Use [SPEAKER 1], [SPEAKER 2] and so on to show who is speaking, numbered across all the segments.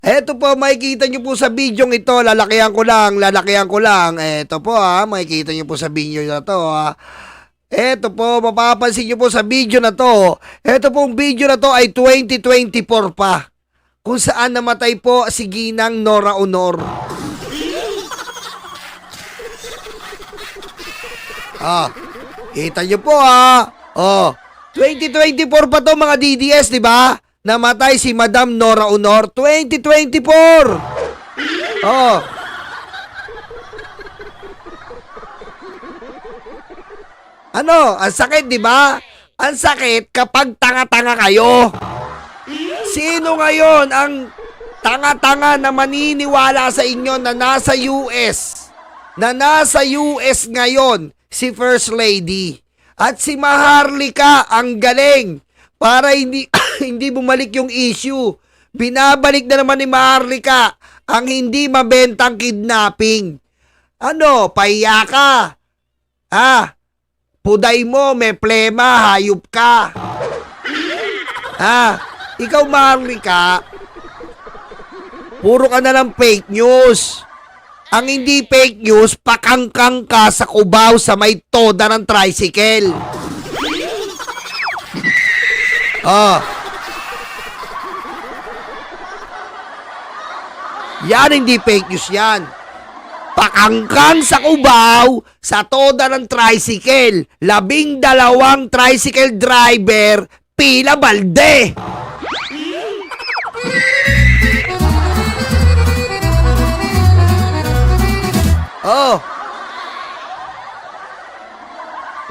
[SPEAKER 1] Eto po, makikita nyo po sa video ito, lalakihan ko lang. Eto po makikita nyo po sa video na to Eto po, mapapansin nyo po sa video na to. Eto pong video na to ay 2024 pa. Kung saan namatay po si Ginang Nora Honor. Kita nyo po 2024 pa to mga DDS, di ba? Namatay si Madam Nora Honor 2024. Ano, ang sakit, di ba? Ang sakit kapag tanga-tanga kayo. Sino ngayon ang tanga-tanga na maniniwala sa inyo na nasa US? Na nasa US ngayon si First Lady. At si Maharlika ang galing para hindi hindi bumalik yung issue. Binabalik na naman ni Maharlika ang hindi mabentang kidnapping. Ano, pahiya ka? Puday mo, may plema, hayop ka. Ikaw Maharlika, puro ka na lang fake news. Ang hindi fake news, pakangkang ka sa Cubao sa may toda ng tricycle. Yan hindi fake news yan. Pakangkang sa Cubao sa toda ng tricycle. 12 tricycle driver, pila balde.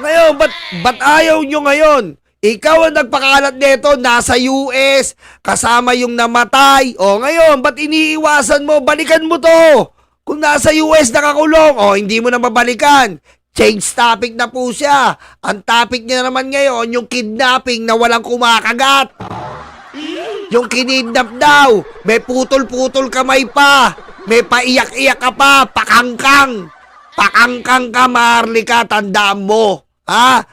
[SPEAKER 1] Ngayon, ba't ayaw nyo ngayon? Ikaw ang nagpakalat nito, nasa US, kasama yung namatay. Ngayon, ba't iniiwasan mo? Balikan mo to. Kung nasa US nakakulong, hindi mo na mabalikan. Change topic na po siya. Ang topic niya naman ngayon, yung kidnapping na walang kumakagat. Yung kinidnap daw, may putol-putol kamay pa. May paiyak-iyak ka pa, pakangkang. Pakangkang ka, Maharlika, tandaan mo.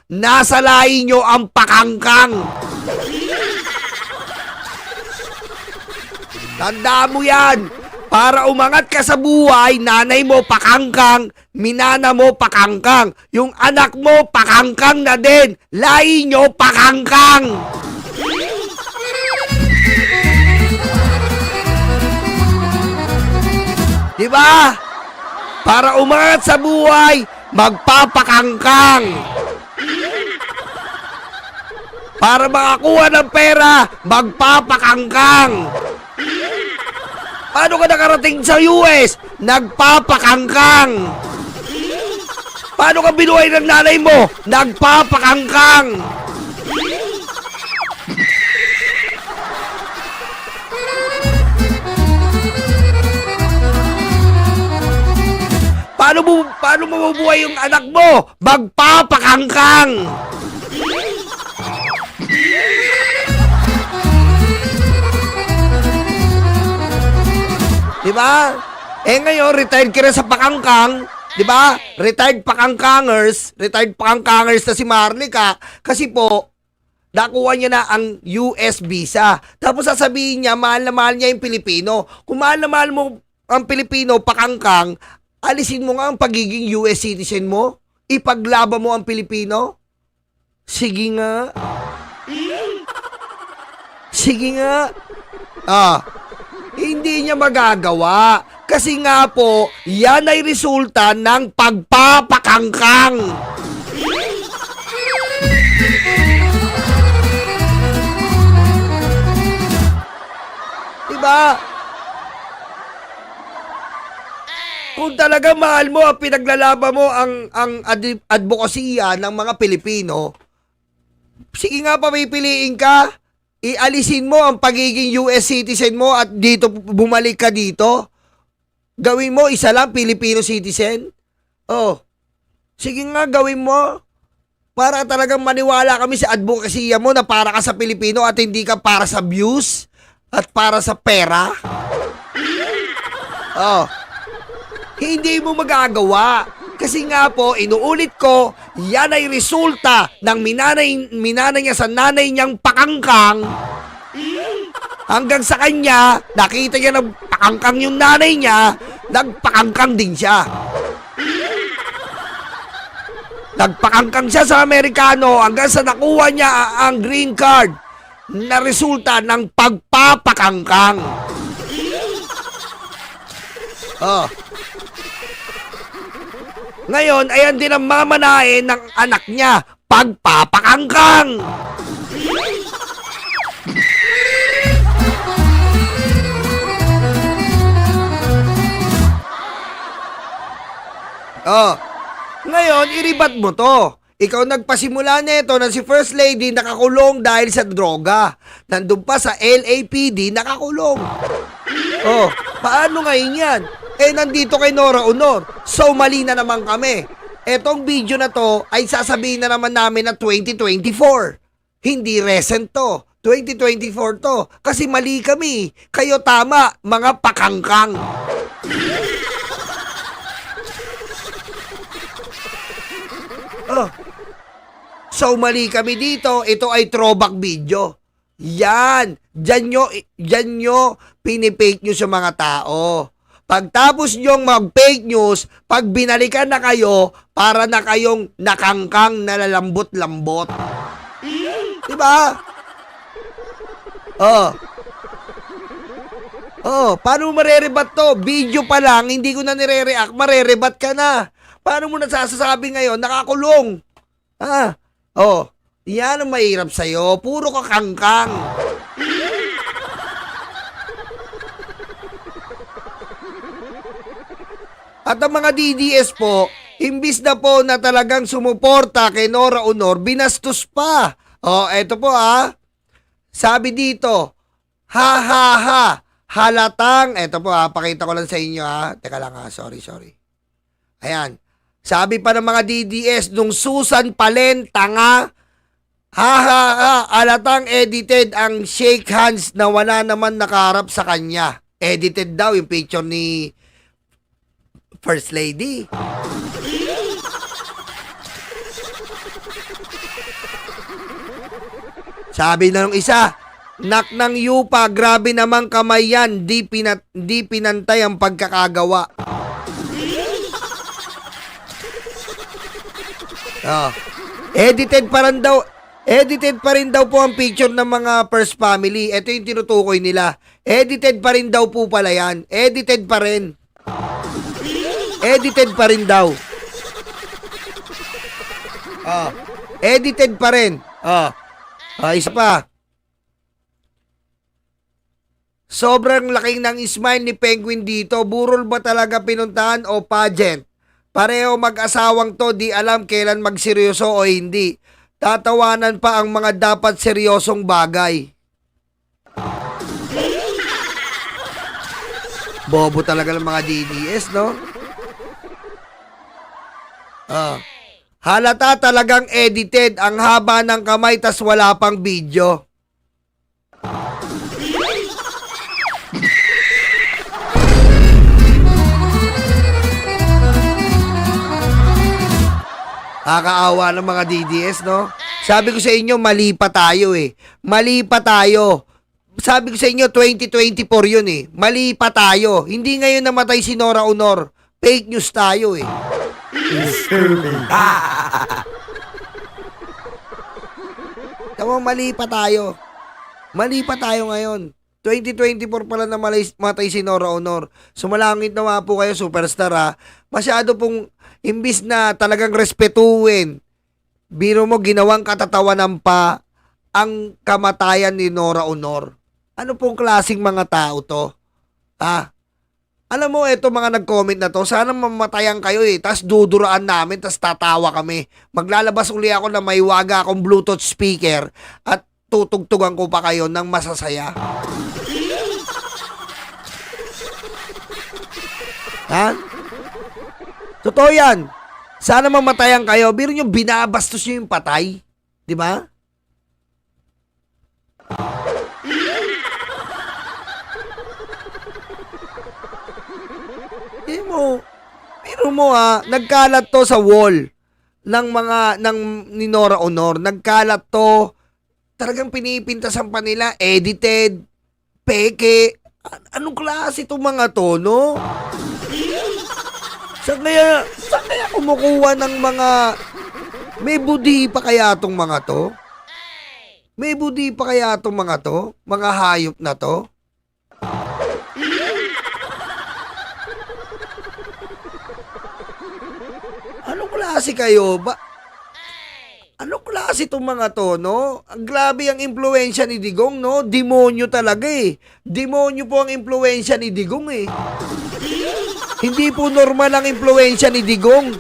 [SPEAKER 1] Nasa lahi nyo ang pakangkang. Tandaan mo yan. Para umangat ka sa buhay, nanay mo pakangkang, minana mo pakangkang. Yung anak mo pakangkang na din. Lahi nyo pakangkang. Diba? Para umangat sa buhay, magpapakangkang. Para makakuha ng pera, magpapakangkang. Paano ka nakarating sa US? Nagpapakangkang. Paano ka binuhay ng nanay mo? Nagpapakangkang. Paano mo mabuhay yung anak mo? Magpapakangkang. Diba? Ngayon, retired ka rin sa pakangkang. Diba? Retired pakangkangers na si Maharlika. Kasi po, nakuha niya na ang US visa. Tapos sasabihin niya, mahal na mahal niya yung Pilipino. Kung mahal na mahal mo ang Pilipino, pakangkang, alisin mo nga ang pagiging US citizen mo. Ipaglaban mo ang Pilipino. Sige nga. Sige nga. Hindi niya magagawa. Kasi nga po, yan ay resulta ng pagpapakangkang. Diba? Kung talaga mahal mo at pinaglalaban mo ang advokasya ng mga Pilipino, sige nga papipiliin ka. Ialisin mo ang pagiging US citizen mo at dito bumalik ka dito. Gawin mo isa lang Filipino citizen. Sige nga gawin mo. Para talagang maniwala kami sa advokasya mo na para ka sa Pilipino at hindi ka para sa views at para sa pera. Hindi mo magagawa. Kasi nga po, inuulit ko, yan ay resulta ng minanay niya sa nanay niyang pakangkang. Hanggang sa kanya, nakita niya na pakangkang yung nanay niya, nagpakangkang din siya. Nagpakangkang siya sa Amerikano hanggang sa nakuha niya ang green card na resulta ng pagpapakangkang. Oh. Ngayon, ayan din ang mamanahin ng anak niya, pagpapakangkang. Oh. Ngayon, iribat mo to. Ikaw nagpasimula nito na si First Lady nakakulong dahil sa droga. Nandun pa sa LAPD nakakulong. Oh, paano ngayon yan? Eh, nandito kay Nora Honor. So, mali na naman kami. Etong video na to ay sasabihin na naman namin na 2024. Hindi recent to. 2024 to. Kasi mali kami. Kayo tama, mga pakangkang. Oh. So, mali kami dito. Ito ay throwback video. Yan. Diyan nyo pinipake news sa mga tao. Pagtapos nyong mag-fake news, pag binalikan na kayo, para na kayong nakangkang nalalambot-lambot. Diba? Oh. Oh, paano mo marerebat to? Video pa lang, hindi ko na nire-react, marerebat ka na. Paano mo nasasabi ngayon, nakakulong? Ah, oh, yan ang mahirap sa'yo. Puro ka kangkang. At ang mga DDS po, imbis na po na talagang sumuporta kay Nora Honor, binastos pa. Oh, eto po Sabi dito, ha ha ha, halatang, eto po pakita ko lang sa inyo Teka lang sorry. Ayan. Sabi pa ng mga DDS, nung Susan Palen, tanga, ha ha ha, halatang edited ang shake hands na wala naman nakaharap sa kanya. Edited daw yung picture ni First Lady. Sabi na ng isa, nak ng yupa, grabe namang kamay yan, di pinantay ang pagkakagawa. Oh. Edited pa rin daw po ang picture ng mga First Family. Ito yung tinutukoy nila. Edited pa rin daw po pala yan. Edited pa rin. Edited pa rin daw. Edited pa rin. Isa pa. Sobrang laking ng smile ni Penguin dito. Burol ba talaga pinuntahan o pageant? Pareho mag-asawang to, di alam kailan magseryoso o hindi. Tatawanan pa ang mga dapat seryosong bagay. Bobo talaga ng mga DDS, no? Halata talagang edited, ang haba ng kamay tas wala pang video. Kakaawa ng mga DDS, no? Sabi ko sa inyo, mali pa tayo Mali pa tayo. Sabi ko sa inyo, 2024 yun Mali pa tayo. Hindi ngayon namatay si Nora Honor. Fake news tayo Tama, mali pa tayo. Mali pa tayo ngayon. 2024 pala na matay si Nora Honor. Sumalangit naman po kayo, superstar Masyado pong, imbis na talagang respetuhin, biro mo ginawang katatawanan pa ang kamatayan ni Nora Honor. Ano pong klaseng mga tao to? Alam mo, eto mga nag-comment na to, sana mamatayan kayo tas duduraan namin, tas tatawa kami. Maglalabas uli ako na may waga akong Bluetooth speaker at tutugtugan ko pa kayo ng masasaya. Totoo yan. Sana mamatayan kayo. Biro nyo, binabastos nyo yung patay. Di ba? Biro mo nagkalat to sa wall ng ni Nora Honor. Nagkalat to, talagang pinipintasan pa nila, edited, peke. Anong klase itong mga to, no? Saan kaya kumukuha ng mga... May budhi pa kaya itong mga to? May budhi pa kaya itong mga to? Mga hayop na to? Anong klase kayo? Anong klase itong mga to, no? Ang grabe ang impluensya ni Digong, no? Demonyo talaga eh. Demonyo po ang impluensya ni Digong eh. Hindi po normal ang impluensya ni Digong.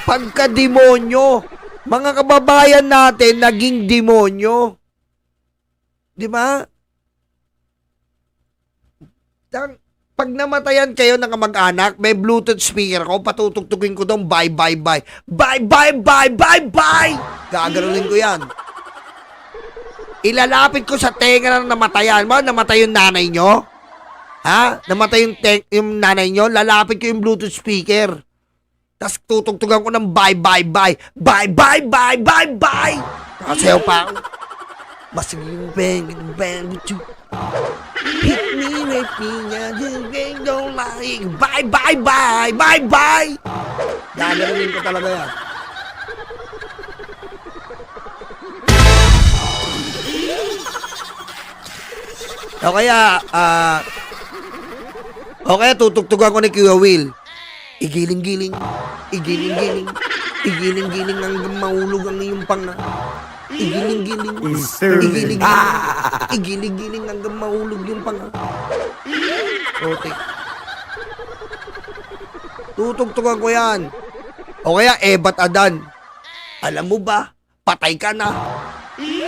[SPEAKER 1] Pagka-demonyo. Mga kababayan natin naging demonyo. Di ba? Pag namatayan kayo ng kamag-anak, may Bluetooth speaker ko, patutugtugin ko doon, bye, bye, bye. Bye, bye, bye, bye, bye! Gaganunin ko yan. Ilalapit ko sa tenga ng namatayan. Ba, namatay yung nanay nyo? Ha? Namatay yung nanay nyo? Lalapit ko yung Bluetooth speaker. Tapos tutugtugan ko ng bye, bye, bye. Bye, bye, bye, bye, bye! Nakasayaw pa ako. Basig yung bang, bang, hit me, don't like. Bye, bye, bye, bye, bye. Gaganunin ko talaga yan. O kaya tutugtugan ko ni Kuya Will. Igiling-giling, igiling-giling, igiling-giling hanggang mahulog ang iyong panga. Igiling-giling, igiling-giling, igiling-giling hanggang mahulog yung panga. Otik. Tutugtugan ko yan. O kaya Ebat Adan. Alam mo ba, patay ka na.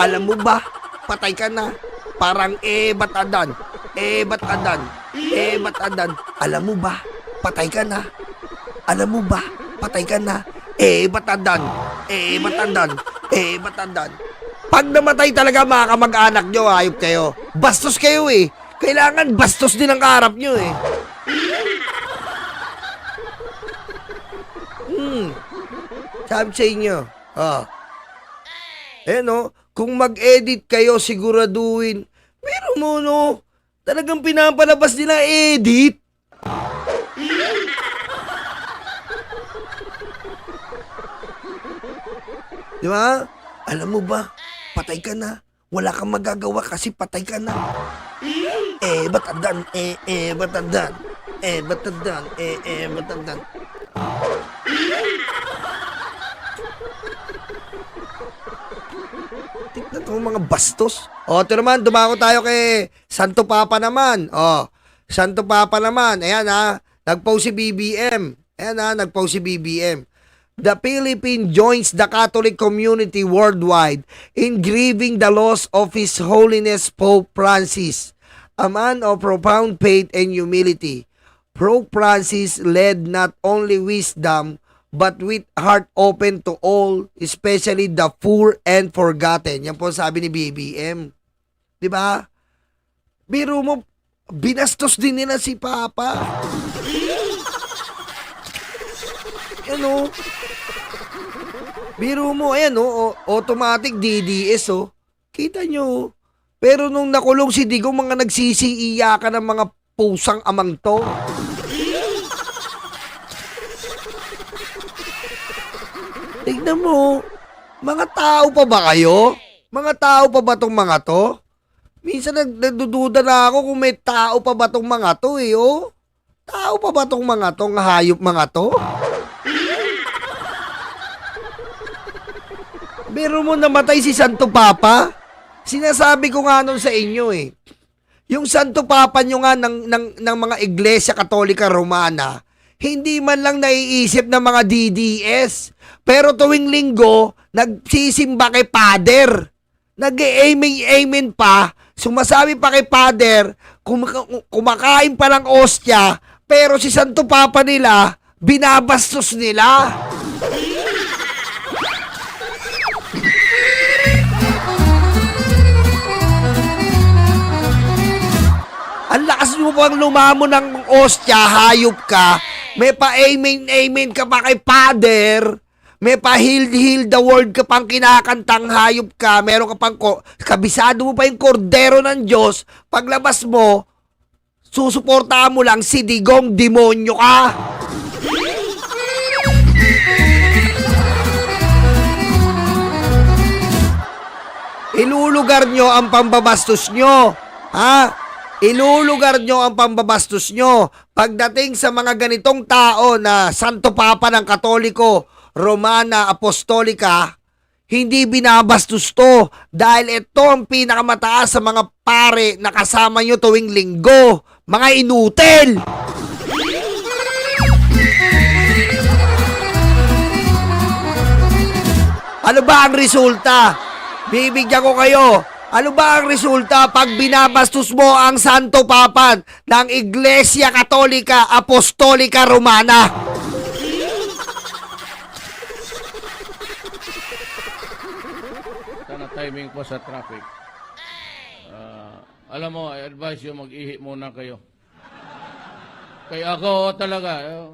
[SPEAKER 1] Alam mo ba, patay ka na. Parang Ebat Adan. Ebat Adan. Ebat Adan. Alam mo ba, patay ka na. Alam mo ba, patay ka na. Ebat Adan. Ebat Adan. Ebat Adan. Pag namatay talaga mga kamag-anak nyo, hayop kayo. Bastos kayo eh. Kailangan bastos din ang kaharap nyo eh. Sabi sa inyo. No? Kung mag-edit kayo, siguraduhin. Pero mo, no? Talagang pinapalabas nila edit. Di ba? Alam mo ba? Patay ka na. Wala kang magagawa kasi patay ka na. Ba't Adan? Ba't Adan? Ba't Adan? Ba't Adan? Tignan mo mga bastos. Ito naman, dumako tayo kay Santo Papa naman. Santo Papa naman. Ayan nagpost si BBM. Nagpost si BBM. The Philippines joins the Catholic community worldwide in grieving the loss of His Holiness Pope Francis, a man of profound faith and humility. Pope Francis led not only wisdom, but with heart open to all, especially the poor and forgotten. Yan po sabi ni BBM. Diba? Biro mo, binastos din nila si Papa. Biro mo, automatic DDS, Kita nyo, pero nung nakulong si Digong, mga nagsisiiyakan ng mga pusang amang to. Tignan mo, mga tao pa ba kayo? Mga tao pa ba tong mga to? Minsan nagdududa na ako kung may tao pa ba tong mga to, Tao pa ba tong mga to, hayop mga to? Pero mo namatay si Santo Papa? Sinasabi ko nga nun sa inyo Yung Santo Papa nyo nga ng mga Iglesia Katolika Romana, hindi man lang naiisip ng mga DDS. Pero tuwing linggo, nagsisimba kay Pader. Nag-aiming pa, sumasabi pa kay Pader, kumakain pa ng ostya, pero si Santo Papa nila, binabastos nila. Ang lakas mo pang lumamo ng ostya, hayop ka. May pa-amen ka pa kay Pader. May pa-heal the world ka pang kinakantang hayop ka, meron ka pang kabisado mo pa yung kordero ng Diyos, paglabas mo, susuportahan mo lang si Digong, demonyo ka. Ilulugar nyo ang pambabastos nyo. Ha? Ilulugar nyo ang pambabastos nyo. Pagdating sa mga ganitong tao na Santo Papa ng Katoliko, Romana, Apostolika, hindi binabastos to dahil ito ang pinakamataas sa mga pare na kasama nyo tuwing linggo. Mga inutil! Ano ba ang resulta? Bibigyan ko kayo. Ano ba ang resulta pag binabastos mo ang Santo Papa ng Iglesia Katolika Apostolika Romana?
[SPEAKER 2] Sana timing po sa traffic. Alam mo, I advise you mag-ihi muna kayo. Kaya ako talaga,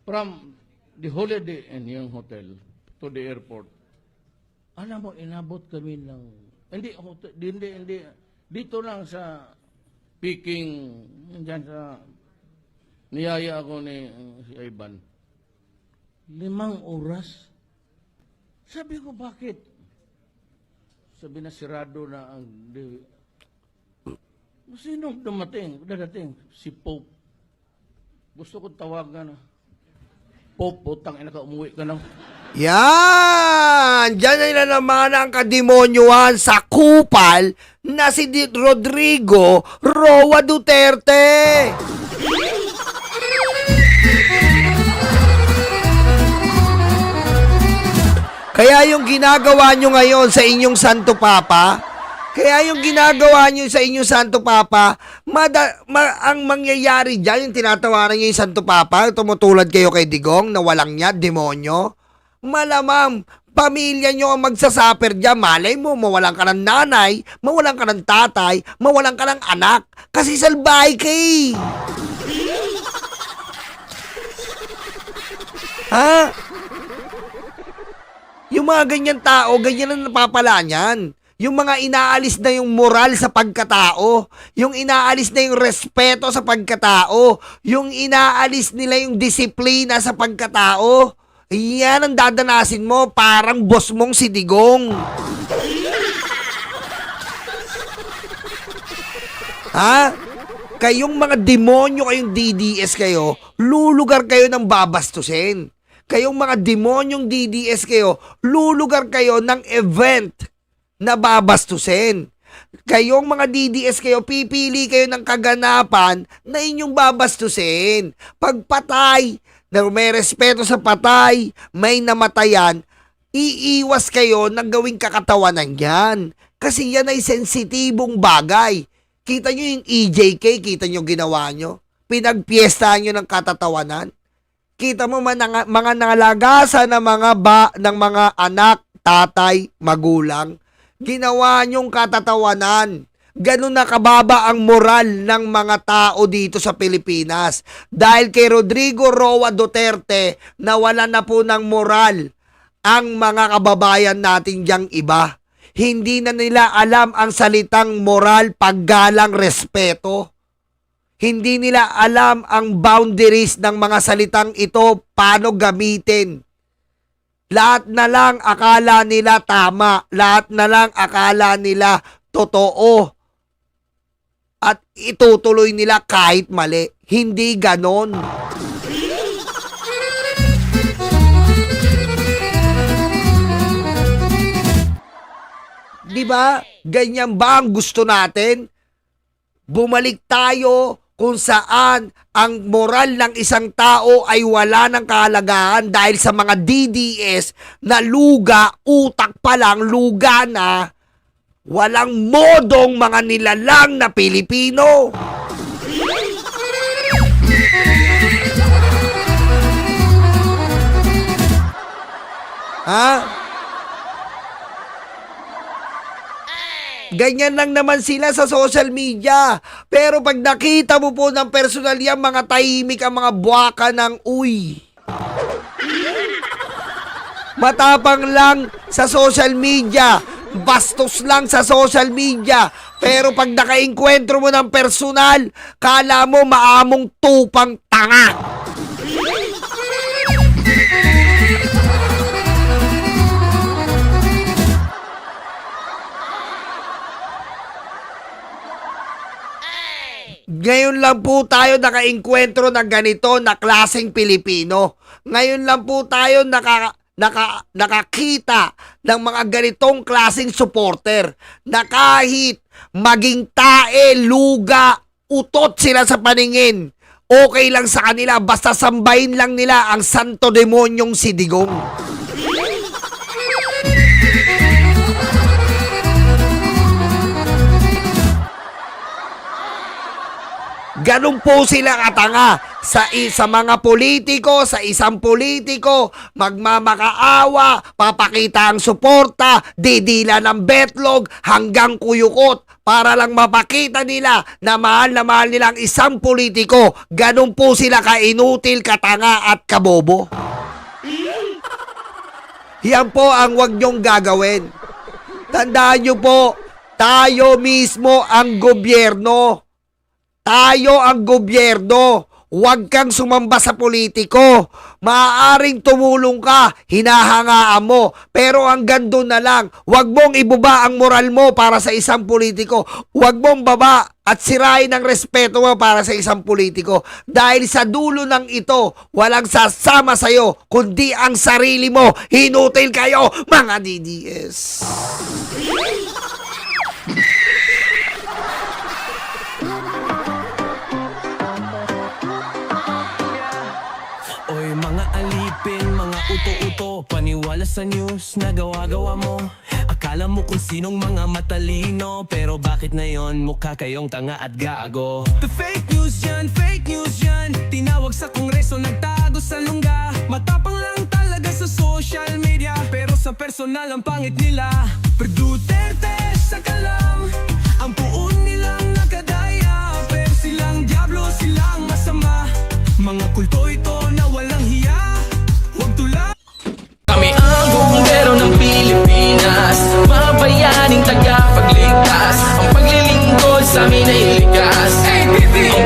[SPEAKER 2] from the holiday in yung hotel to the airport, alam mo, inabot kami ng, hindi, dito lang sa Peking, dyan sa, niyaya ako ni si Ivan, 5 oras. Sabi ko, bakit? Sabi na sirado na ang, sino dadating? Si Pope. Gusto ko tawagan na, Pope, putang ina ka, umuwi ka na.
[SPEAKER 1] Yan! Diyan na naman ang kademonyuhan sa kupal na si Rodrigo Roa Duterte. Kaya yung ginagawa nyo ngayon sa inyong Santo Papa, ang mangyayari dyan, yung tinatawanan nyo yung Santo Papa, tumutulad kayo kay Digong na walang niya, demonyo, malamang pamilya nyo ang magsasuffer dyan. Malay mo, mawalan ka ng nanay, mawalan ka ng tatay, mawalan ka ng anak, kasi salbahay ka eh. Ha? Yung mga ganyan tao, ganyan ang napapala niyan. Yung mga inaalis na yung moral sa pagkatao, yung inaalis na yung respeto sa pagkatao, yung inaalis nila yung disiplina sa pagkatao, yan ang dadanasin mo, parang boss mong si Digong. Ha? Kayong mga demonyo, kayong DDS kayo, lulugar kayo ng babastusin. Kayong mga demonyong DDS kayo, lulugar kayo ng event na babastusin. Kayong mga DDS kayo, pipili kayo ng kaganapan na inyong babastusin. Pagpatay, na may respeto sa patay, may namatayan, iiwas kayo ng gawing kakatawanan yan. Kasi yan ay sensitibong bagay. Kita nyo yung EJK, kita nyo ginawa nyo? Pinagpiestahan nyo ng katatawanan? Kita mo mga nalagasan ng mga anak, tatay, magulang, ginawa nyong katatawanan. Ganun na kababa ang moral ng mga tao dito sa Pilipinas. Dahil kay Rodrigo Roa Duterte, nawala na po ng moral ang mga kababayan natin diyang iba. Hindi na nila alam ang salitang moral, paggalang, respeto. Hindi nila alam ang boundaries ng mga salitang ito, paano gamitin. Lahat na lang akala nila tama. Lahat na lang akala nila totoo. At itutuloy nila kahit mali. Hindi ganon. Diba? Ganyan ba ang gusto natin? Bumalik tayo kung saan ang moral ng isang tao ay wala ng kahalagahan dahil sa mga DDS na luga, utak pa lang, luga na, walang modong mga nilalang na Pilipino. Ha? Ganyan lang naman sila sa social media. Pero pag nakita mo po ng personal yan, mga tahimik ang mga buwaka ng uy. matapang lang sa social media, bastos lang sa social media. Pero pag nakainkwentro mo ng personal, kala mo maamong tupang tanga. Ngayon lang po tayo nakainkwentro ng ganito na klaseng Pilipino. Ngayon lang po tayo nakakita ng mga ganitong klaseng supporter na kahit maging tae, luga, utot sila sa paningin, okay lang sa kanila basta sambahin lang nila ang santo demonyong si Digong. Ganun po sila katanga sa mga politiko, sa isang politiko, magmamakaawa, papakita ang suporta, didila ng betlog hanggang kuyukot para lang mapakita nila na mahal nila ang isang politiko. Ganun po sila kainutil, katanga at kabobo. Yan po ang wag niyong gagawin. Tandaan niyo po, tayo mismo ang gobyerno. Tayo ang gobyerno. Huwag kang sumamba sa politiko. Maaaring tumulong ka, hinahangaan mo. Pero hanggang doon na lang. Huwag mong ibaba ang moral mo para sa isang politiko. Huwag mong baba at sirain ang respeto mo para sa isang politiko. Dahil sa dulo ng ito, walang sasama sa'yo, kundi ang sarili mo. Hinutil kayo, mga DDS.
[SPEAKER 3] Oy mga alipin, mga uto-uto, paniwala sa news na gawa-gawa mo. Akala mo kung sinong mga matalino, pero bakit na yon mukha kayong tanga at gago? The fake news yan, tinawag sa kongreso, nagtago sa lungga. Matapang lang talaga sa social media, pero sa personal ang pangit nila. Per Duterte sa kalam, ang puon nilang nakadaya, pero silang diablo, silang masama. Mga kulto ito na walang hiya, huwag tula. Kami ang bumbero ng Pilipinas, mga bayaning tagapagligtas. Ang paglilingkod sa amin ay likas. Ang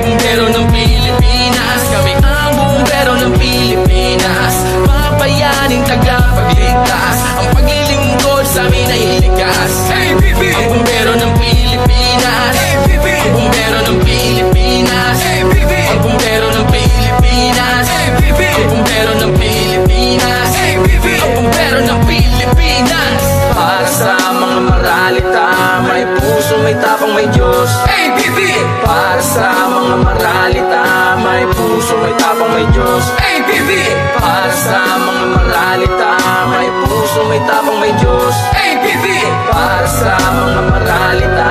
[SPEAKER 3] bumbero ng Pilipinas, kami ang bumbero ng Pilipinas, mga bayaning tagapagligtas. Ang paglilingkod sa amin ay likas. Ang bumbero ng Pilipinas, ang bumbero ng Pilipinas, ang bumbero ng Pilipinas, ang bumbero ng Pilipinas, ang bumbero ng Pilipinas. Para sa mga maralita, may puso, may tapang, may Diyos. Para sa mga maralita, may puso, may tapang, may Diyos. Para sa mga maralita, may puso, may tapang, may Diyos. Para sa mga maralita,